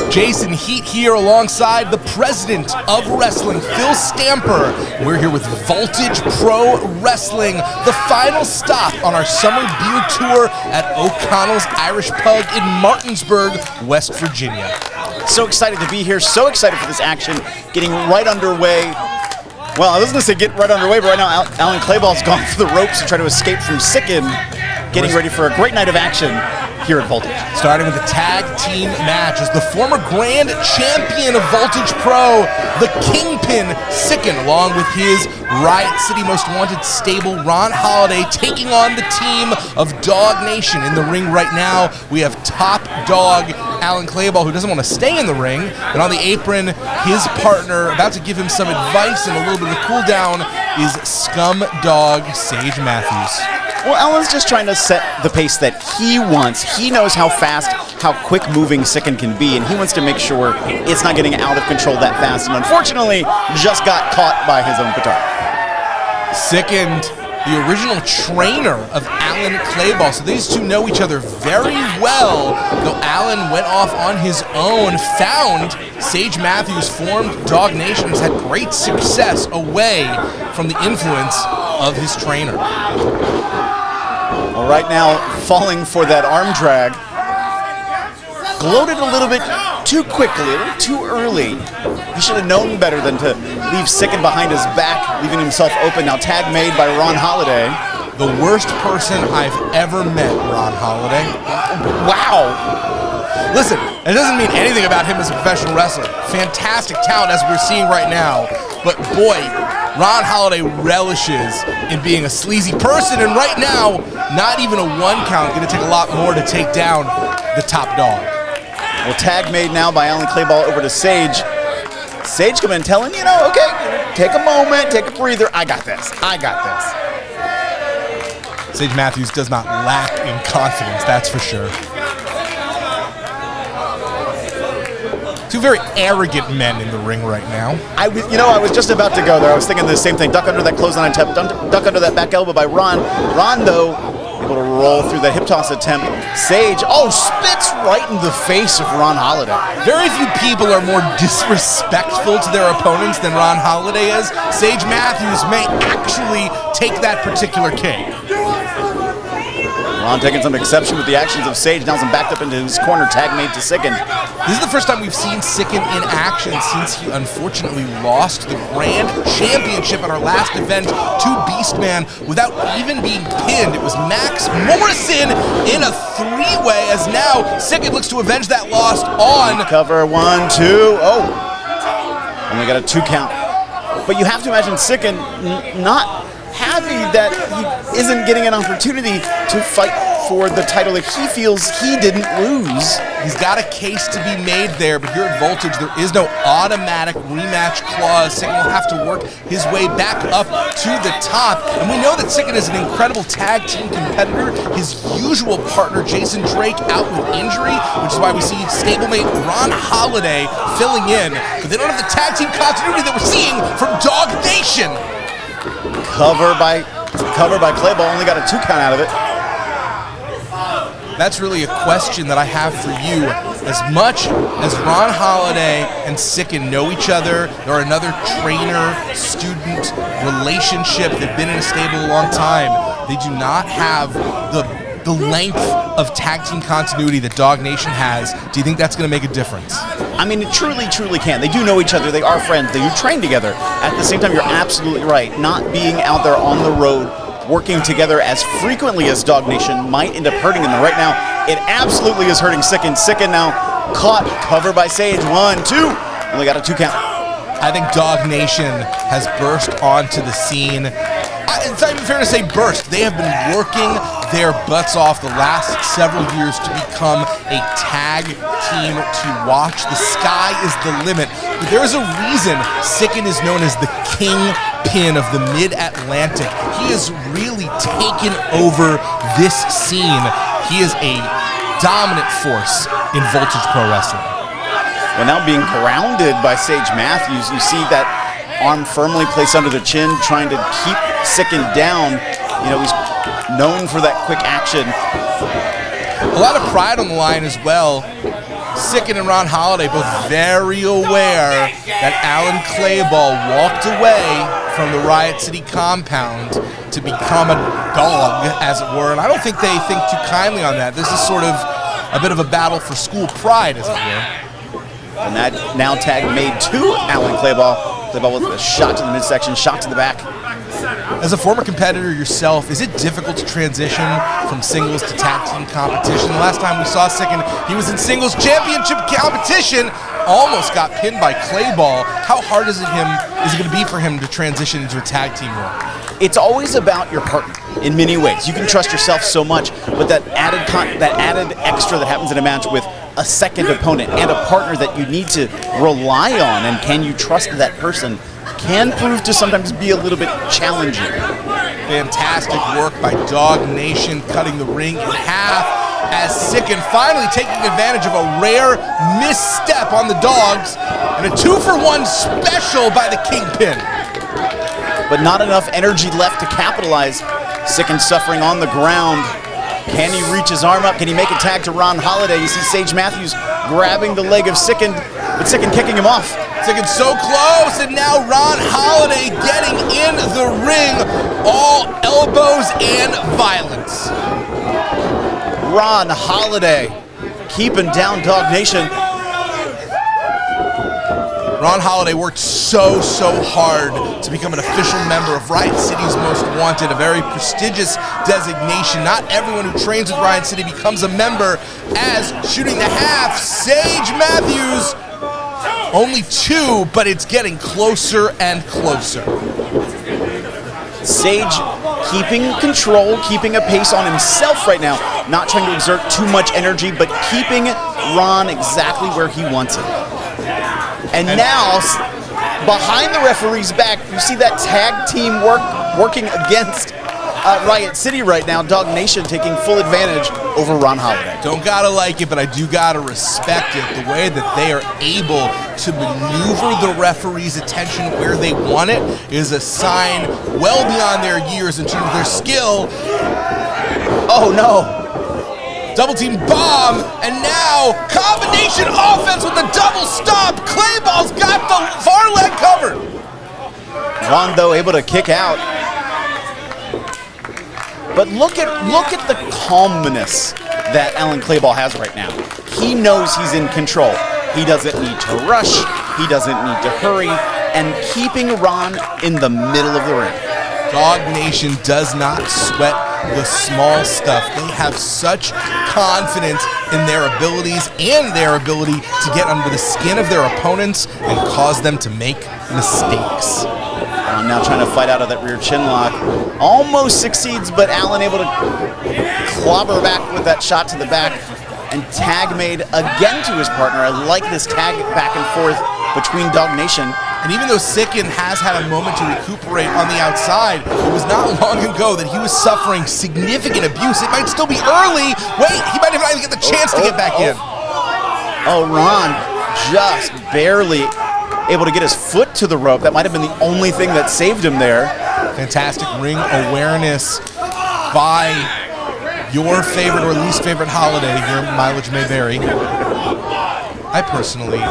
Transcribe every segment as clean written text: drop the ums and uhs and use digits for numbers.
Jason Heat here alongside the president of wrestling, Phil Stamper. We're here with Voltage Pro Wrestling, the final stop on our summer beer tour at O'Connell's Irish Pub in Martinsburg, West Virginia. So excited to be here, so excited for this action, getting right underway. Well, I was going to say get right underway, but right now Alan Clayball's gone for the ropes to try to escape from Sicend, getting ready for a great night of action here at Voltage. Starting with the tag team match as the former grand champion of Voltage Pro, the Kingpin Sicend, along with his Riot City Most Wanted stable, Ron Holiday, taking on the team of DawgNation. In the ring right now, we have top dog Alan Clayball, who doesn't want to stay in the ring, and on the apron, his partner, about to give him some advice and a little bit of a cool down, is Scum Dog Sage Matthews. Well, Alan's just trying to set the pace that he wants. He knows how fast, how quick moving Sicend can be, and he wants to make sure it's not getting out of control that fast, and unfortunately, just got caught by his own petard. Sicend, the original trainer of Alan Clayball, so these two know each other very well, though Alan went off on his own, found Sage Matthews, formed DawgNation, has had great success away from the influence of his trainer. Well, right now, falling for that arm drag. Gloated a little bit too quickly, a little too early. He should have known better than to leave Sicend behind his back, leaving himself open. Now tag made by Ron Holiday. The worst person I've ever met, Ron Holiday. Wow. Listen, it doesn't mean anything about him as a professional wrestler. Fantastic talent as we're seeing right now. But boy, Ron Holiday relishes in being a sleazy person, and right now, not even a one count. Going to take a lot more to take down the top dog. Well, tag made now by Alan Clayball over to Sage. Sage come in telling, okay, take a moment, take a breather. I got this. I got this. Sage Matthews does not lack in confidence, that's for sure. Two very arrogant men in the ring right now. I was just about to go there. I was thinking the same thing. Duck under that clothesline attempt, duck under that back elbow by Ron. Ron, though, able to roll through the hip toss attempt. Sage, spits right in the face of Ron Holiday. Very few people are more disrespectful to their opponents than Ron Holiday is. Sage Matthews may actually take that particular cake. Ron taking some exception with the actions of Sage. Now some backed up into his corner, tag made to Sicend. This is the first time we've seen Sicend in action since he unfortunately lost the Grand Championship at our last event to Beastman without even being pinned. It was Max Morrison in a three-way, as now Sicend looks to avenge that loss on... Cover, 1, 2, only got a 2 count. But you have to imagine Sicend not happy that he isn't getting an opportunity to fight for the title that he feels he didn't lose. He's got a case to be made there, but here at Voltage, there is no automatic rematch clause. Sicend will have to work his way back up to the top. And we know that Sicend is an incredible tag team competitor. His usual partner, Jason Drake, out with injury, which is why we see stablemate Ron Holiday filling in. But they don't have the tag team continuity that we're seeing from DawgNation. Cover by Clayball, only got a 2 count out of it. That's really a question that I have for you. As much as Ron Holiday and Sicend know each other, they're another trainer-student relationship. They've been in a stable a long time. They do not have the length of tag team continuity that DawgNation has. Do you think that's going to make a difference? I mean, it truly can. They do know each other. They are friends. They do train together. At the same time, you're absolutely right. Not being out there on the road, working together as frequently as DawgNation might end up hurting them. Right now, it absolutely is hurting Sicend. Sicend now caught, covered by Sage. 1, 2, only got a 2 count. I think DawgNation has burst onto the scene. It's not even fair to say burst. They have been working their butts off the last several years to become a tag team to watch. The sky is the limit. But there is a reason Sicend is known as the kingpin of the Mid-Atlantic. He has really taken over this scene. He is a dominant force in Voltage Pro Wrestling. Well, now being grounded by Sage Matthews, you see that arm firmly placed under the chin, trying to keep Sicend down. He's known for that quick action. A lot of pride on the line as well. Sicend and Ron Holiday both very aware that Alan Clayball walked away from the Riot City compound to become a dog, as it were, and I don't think they think too kindly on that. This is sort of a bit of a battle for school pride, as it were. And that now tag made to Alan Clayball. Clayball with a shot to the midsection, shot to the back. As a former competitor yourself, is it difficult to transition from singles to tag team competition? The last time we saw Sicend, he was in singles championship competition, almost got pinned by Clayball. How hard is it going to be for him to transition into a tag team role? It's always about your partner in many ways. You can trust yourself so much, but that added extra that happens in a match with a second opponent and a partner that you need to rely on, and can you trust that person, can prove to sometimes be a little bit challenging. Fantastic work by DawgNation, cutting the ring in half as Sicend finally taking advantage of a rare misstep on the Dogs and a 2-for-1 special by the Kingpin. But not enough energy left to capitalize. Sicend suffering on the ground. Can he reach his arm up? Can he make a tag to Ron Holiday? You see Sage Matthews grabbing the leg of Sicend, but Sicend kicking him off. Sicend so close, and now Ron Holiday getting in the ring. All elbows and violence. Ron Holiday keeping down DawgNation. Ron Holiday worked so hard to become an official member of Riot City's Most Wanted, a very prestigious designation. Not everyone who trains with Riot City becomes a member. As shooting the half, Sage Matthews, only 2, but it's getting closer and closer. Sage keeping control, keeping a pace on himself right now, not trying to exert too much energy, but keeping Ron exactly where he wants it. And now, behind the referee's back, you see that tag team working against Riot City right now. DawgNation taking full advantage over Ron Holiday. Don't gotta like it, but I do gotta respect it. The way that they are able to maneuver the referee's attention where they want it is a sign well beyond their years in terms of their skill. Oh no. Double team bomb, and now combination offense with the double stop. Clayball's got the far leg covered. Ron, though, able to kick out. But look at the calmness that Alan Clayball has right now. He knows he's in control. He doesn't need to rush. He doesn't need to hurry. And keeping Ron in the middle of the ring. DawgNation does not sweat the small stuff. They have such confidence in their abilities and their ability to get under the skin of their opponents and cause them to make mistakes. Ron now trying to fight out of that rear chin lock. Almost succeeds, but Alan able to clobber back with that shot to the back. And tag made again to his partner. I like this tag back and forth between DawgNation. And even though Sicend has had a moment to recuperate on the outside, it was not long ago that he was suffering significant abuse. It might still be early. Wait, he might not even get the chance to get back in. Oh, Ron just barely able to get his foot to the rope. That might have been the only thing that saved him there. Fantastic ring awareness by your favorite or least favorite Holiday. Your mileage may vary. I personally...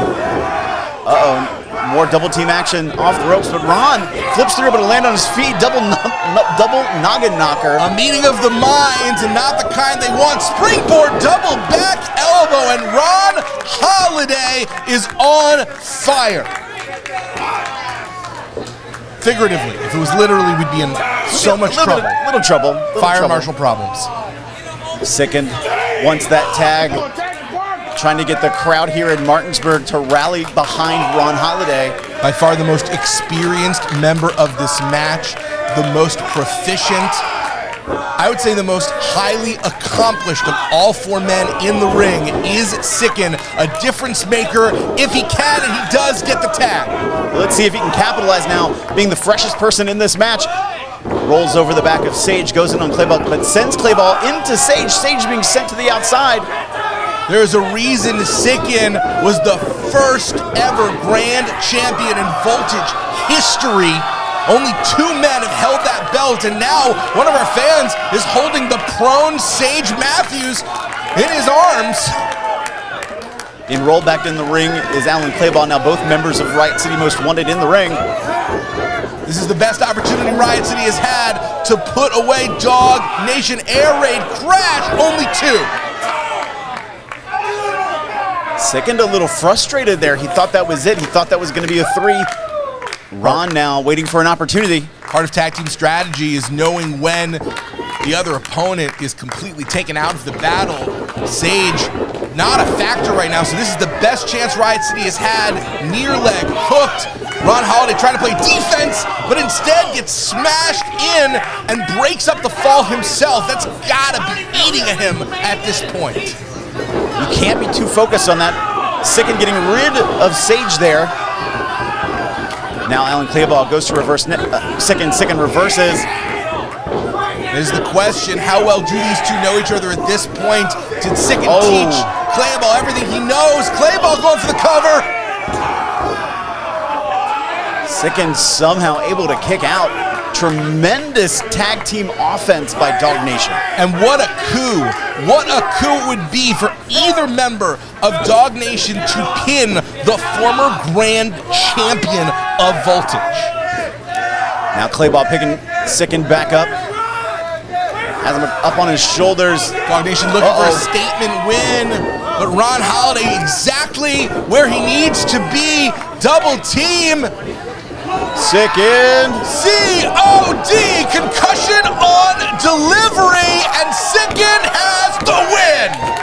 More double team action off the ropes, but Ron flips through, able to land on his feet. Double noggin knocker. A meeting of the minds, and not the kind they want. Springboard double back elbow, and Ron Holiday is on fire. Figuratively, if it was literally, we'd be in so much trouble. Little trouble. Fire marshal problems. Sicend wants that tag. Trying to get the crowd here in Martinsburg to rally behind Ron Holiday. By far the most experienced member of this match, the most proficient, I would say the most highly accomplished of all 4 men in the ring is Sicend, a difference maker if he can, and he does get the tag. Let's see if he can capitalize now, being the freshest person in this match. Rolls over the back of Sage, goes in on Clayball, but sends Clayball into Sage. Sage being sent to the outside. There's a reason Sicend was the first ever grand champion in Voltage history. Only 2 men have held that belt, and now one of our fans is holding the prone Sage Matthews in his arms. Being rolled back in the ring is Alan Clayball, now both members of Riot City Most Wanted in the ring. This is the best opportunity Riot City has had to put away DawgNation. Air Raid crash, only 2. Sicend a little frustrated there. He thought that was it. He thought that was going to be a 3. Ron now waiting for an opportunity. Part of tag team strategy is knowing when the other opponent is completely taken out of the battle. Sage, not a factor right now, so this is the best chance Riot City has had. Near leg, hooked. Ron Holiday trying to play defense, but instead gets smashed in and breaks up the fall himself. That's gotta be eating at him at this point. You can't be too focused on that. Sicend getting rid of Sage there. Now Alan Clayball goes to reverse. Sicend reverses. There's the question, how well do these two know each other at this point? Did Sicend teach Clayball everything he knows? Clayball going for the cover. Sicend somehow able to kick out. Tremendous tag team offense by DawgNation. And what a coup. What a coup it would be for either member of DawgNation to pin the former grand champion of Voltage. Now Clayball picking Sicend back up. Has him up on his shoulders. DawgNation looking for a statement win, but Ron Holiday exactly where he needs to be. Double team. Sicend. COD, concussion on delivery, and Sicend has the win.